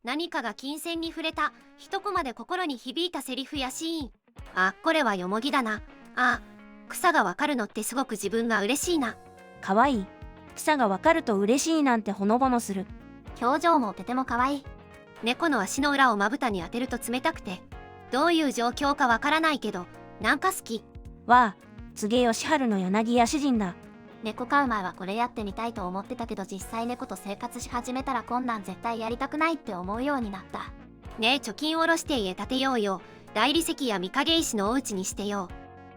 何かが金銭に触れた一コマで心に響いたセリフやシーン。あ、これはよもぎだな。あ、草がわかるのってすごく自分が嬉しいな。かわいい。草がわかると嬉しいなんてほのぼのする。表情もとても可愛い。猫の足の裏をまぶたに当てると冷たくて、どういう状況かわからないけどなんか好き。わあ、柘植義治の柳家詩人だ。猫飼う前はこれやってみたいと思ってたけど、実際猫と生活し始めたらこんなん絶対やりたくないって思うようになった。ねえ、貯金下ろして家建てようよ。大理石や御影石のお家にしてよ。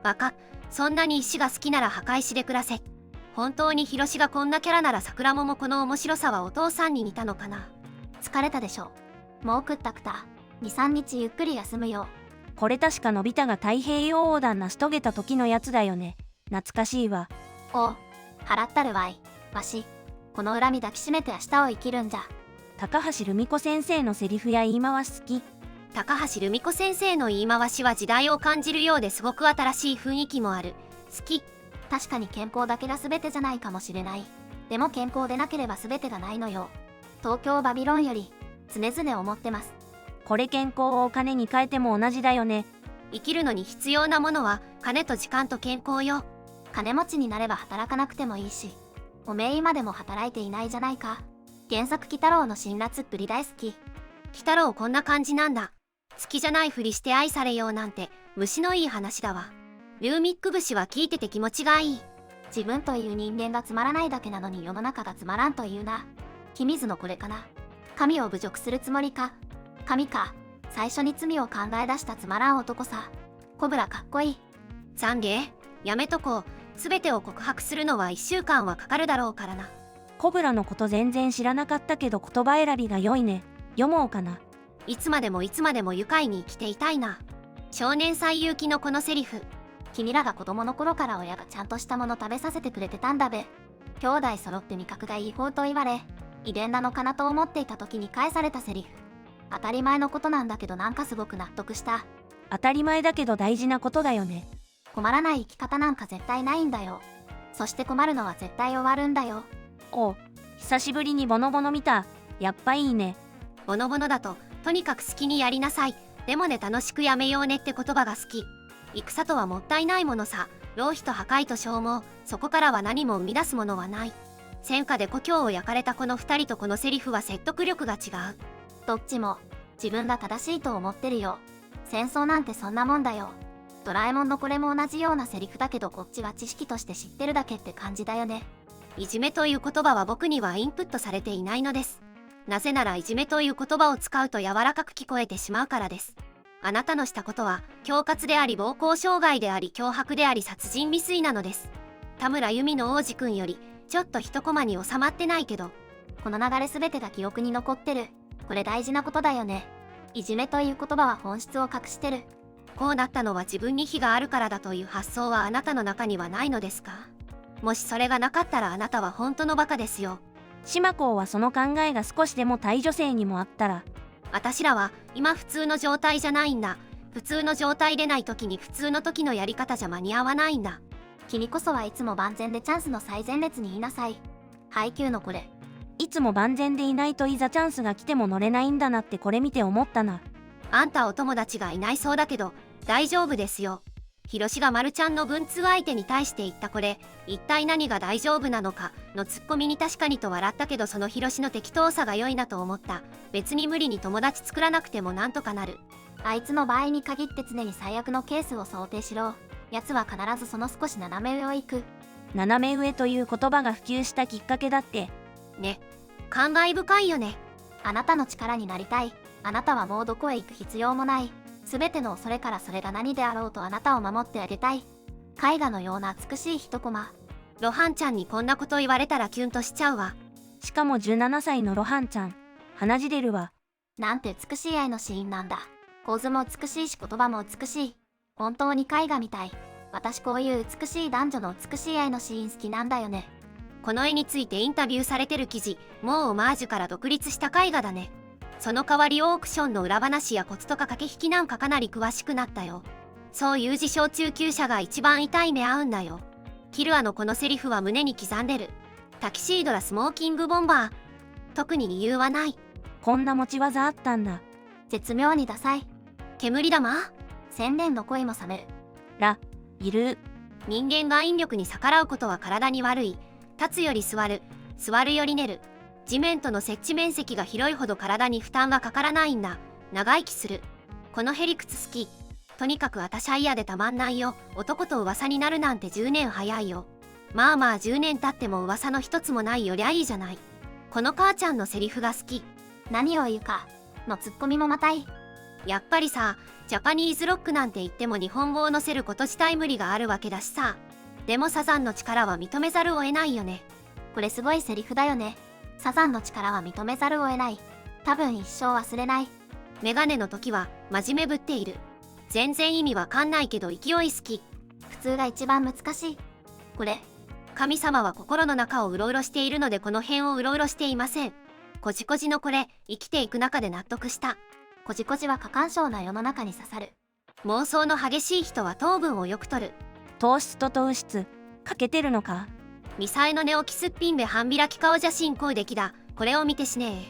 バカ、そんなに石が好きなら墓石で暮らせ。本当にヒロシがこんなキャラなら桜桃この面白さはお父さんに似たのかな。疲れたでしょ。もうくったくた。2、3日ゆっくり休むよ。これ確かのび太が太平洋横断成し遂げた時のやつだよね。懐かしいわ。おう、払ったるわい。わし、この恨み抱きしめて明日を生きるんじゃ。高橋留美子先生のセリフや言い回し好き。高橋留美子先生の言い回しは時代を感じるようですごく新しい雰囲気もある。好き。確かに健康だけが全てじゃないかもしれない。でも健康でなければ全てがないのよ。東京バビロンより常々思ってます。これ健康をお金に変えても同じだよね。生きるのに必要なものは金と時間と健康よ。金持ちになれば働かなくてもいいし、おめえ今でも働いていないじゃないか。原作鬼太郎の辛辣っぷり大好き。鬼太郎こんな感じなんだ。好きじゃないふりして愛されようなんて虫のいい話だわ。ルーミック節は聞いてて気持ちがいい。自分という人間がつまらないだけなのに世の中がつまらんというな。君水のこれかな。神を侮辱するつもりか。神か。最初に罪を考え出したつまらん男さ。コブラかっこいい。懺悔、やめとこう。全てを告白するのは1週間はかかるだろうからな。コブラのこと全然知らなかったけど言葉選びが良いね。読もうかな。いつまでもいつまでも愉快に生きていたいな。少年最有機のこのセリフ。君らが子供の頃から親がちゃんとしたもの食べさせてくれてたんだべ。兄弟揃って味覚がいい方と言われ、遺伝なのかなと思っていた時に返されたセリフ。当たり前のことなんだけどなんかすごく納得した。当たり前だけど大事なことだよね。困らない生き方なんか絶対ないんだよ。そして困るのは絶対終わるんだよ。おう、久しぶりにボノボノ見た。やっぱいいね。ボノボノだととにかく好きにやりなさい。でもね、楽しくやめようねって言葉が好き。戦とはもったいないものさ。浪費と破壊と消耗、そこからは何も生み出すものはない。戦火で故郷を焼かれたこの2人とこのセリフは説得力が違う。どっちも自分が正しいと思ってるよ。戦争なんてそんなもんだよ。ドラえもんのこれも同じようなセリフだけどこっちは知識として知ってるだけって感じだよね。いじめという言葉は僕にはインプットされていないのです。なぜならいじめという言葉を使うと柔らかく聞こえてしまうからです。あなたのしたことは恐喝であり暴行傷害であり脅迫であり殺人未遂なのです。田村由美の王子くんよりちょっと一コマに収まってないけど、この流れ全てが記憶に残ってる。これ大事なことだよね。いじめという言葉は本質を隠してる。こうなったのは自分に非があるからだという発想はあなたの中にはないのですか？もしそれがなかったらあなたは本当のバカですよ。島子はその考えが少しでも対女性にもあったら。私らは今普通の状態じゃないんだ。普通の状態でない時に普通の時のやり方じゃ間に合わないんだ。君こそはいつも万全でチャンスの最前列にいなさい。配給のこれ。いつも万全でいないといざチャンスが来ても乗れないんだなってこれ見て思ったな。あんたお友達がいないそうだけど大丈夫ですよ。ひろしがまるちゃんの文通相手に対して言ったこれ一体何が大丈夫なのかのツッコミに確かにと笑ったけど、そのひろしの適当さが良いなと思った。別に無理に友達作らなくてもなんとかなる。あいつの場合に限って常に最悪のケースを想定しろ。奴は必ずその少し斜め上を行く。斜め上という言葉が普及したきっかけだってね、感慨深いよね。あなたの力になりたい。あなたはもうどこへ行く必要もない。すべての恐れからそれが何であろうとあなたを守ってあげたい。絵画のような美しい一コマ。ロハンちゃんにこんなこと言われたらキュンとしちゃうわ。しかも17歳のロハンちゃん。鼻血出るわ。なんて美しい愛のシーンなんだ。構図も美しいし言葉も美しい。本当に絵画みたい。私こういう美しい男女の美しい愛のシーン好きなんだよね。この絵についてインタビューされてる記事、もうオマージュから独立した絵画だね。その代わりオークションの裏話やコツとか駆け引きなんかかなり詳しくなったよ。そういう自称中級者が一番痛い目合うんだよ。キルアのこのセリフは胸に刻んでる。タキシードラスモーキングボンバー。特に理由はない。こんな持ち技あったんだ。絶妙にダサい。煙玉。千年の恋も冷める。いる。人間が引力に逆らうことは体に悪い。立つより座る、座るより寝る。地面との接地面積が広いほど体に負担がかからないんだ。長生きする。このへりくつ好き。とにかく私は嫌でたまんないよ。男と噂になるなんて10年早いよ。まあまあ10年経っても噂の一つもないよりゃいいじゃない。この母ちゃんのセリフが好き。何を言うかのツッコミもまたいい。やっぱりさ、ジャパニーズロックなんて言っても日本語を載せること自体無理があるわけだしさ。でもサザンの力は認めざるを得ないよね。これすごいセリフだよね。サザンの力は認めざるを得ない。多分一生忘れない。メガネの時は真面目ぶっている。全然意味わかんないけど勢い好き。普通が一番難しい。これ。神様は心の中をうろうろしているのでこの辺をうろうろしていません。こじこじのこれ、生きていく中で納得した。こじこじは過干渉な世の中に刺さる。妄想の激しい人は糖分をよく取る。糖質と糖質、欠けてるのか。ミサエの寝起きすっぴんで半開き顔写真こうできだ。これを見てしね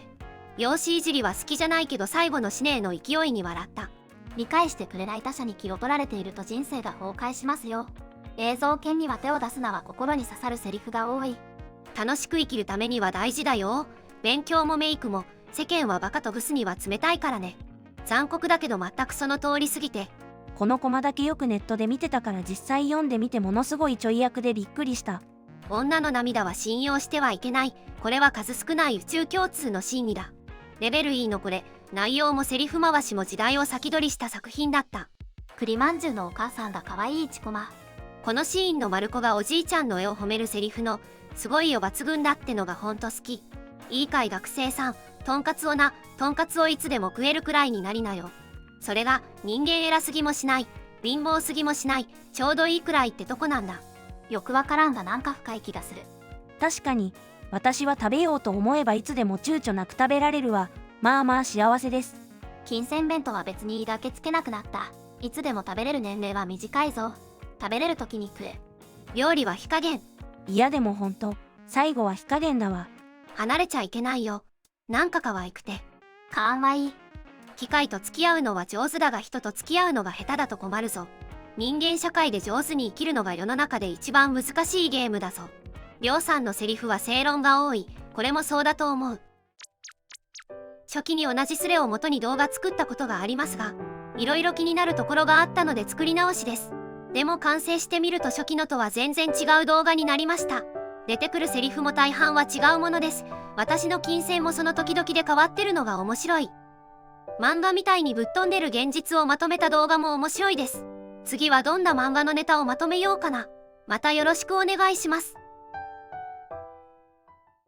え。容姿いじりは好きじゃないけど最後のしねえの勢いに笑った。理解してくれない他者に気を取られていると人生が崩壊しますよ。映像犬には手を出すなは心に刺さるセリフが多い。楽しく生きるためには大事だよ。勉強もメイクも、世間はバカとブスには冷たいからね。残酷だけど全くその通りすぎて。このコマだけよくネットで見てたから実際読んでみてものすごいちょい役でびっくりした。女の涙は信用してはいけない。これは数少ない宇宙共通の真理だ。レベル E のこれ、内容もセリフ回しも時代を先取りした作品だった。栗まんじゅうのお母さんだ可愛いちこま。このシーンのマルコがおじいちゃんの絵を褒めるセリフのすごいよ抜群だってのがほんと好き。いいかい学生さん、とんかつをな、とんかつをいつでも食えるくらいになりなよ。それが人間偉すぎもしない、貧乏すぎもしない、ちょうどいいくらいってとこなんだ。よくわからんがなんか深い気がする。確かに、私は食べようと思えばいつでも躊躇なく食べられるわ。まあまあ幸せです。金銭弁当は別にだけつけなくなった。いつでも食べれる年齢は短いぞ。食べれる時に食え。料理は火加減。いやでもほんと、最後は火加減だわ。離れちゃいけないよ。なんか可愛くて。かわいい。機械と付き合うのは上手だが人と付き合うのが下手だと困るぞ。人間社会で上手に生きるのが世の中で一番難しいゲームだぞ。りょうさんのセリフは正論が多い。これもそうだと思う。初期に同じスレを元に動画作ったことがありますが、いろいろ気になるところがあったので作り直しです。でも完成してみると初期のとは全然違う動画になりました。出てくるセリフも大半は違うものです。私の金銭もその時々で変わってるのが面白い。漫画みたいにぶっ飛んでる現実をまとめた動画も面白いです。次はどんな漫画のネタをまとめようかな。またよろしくお願いします。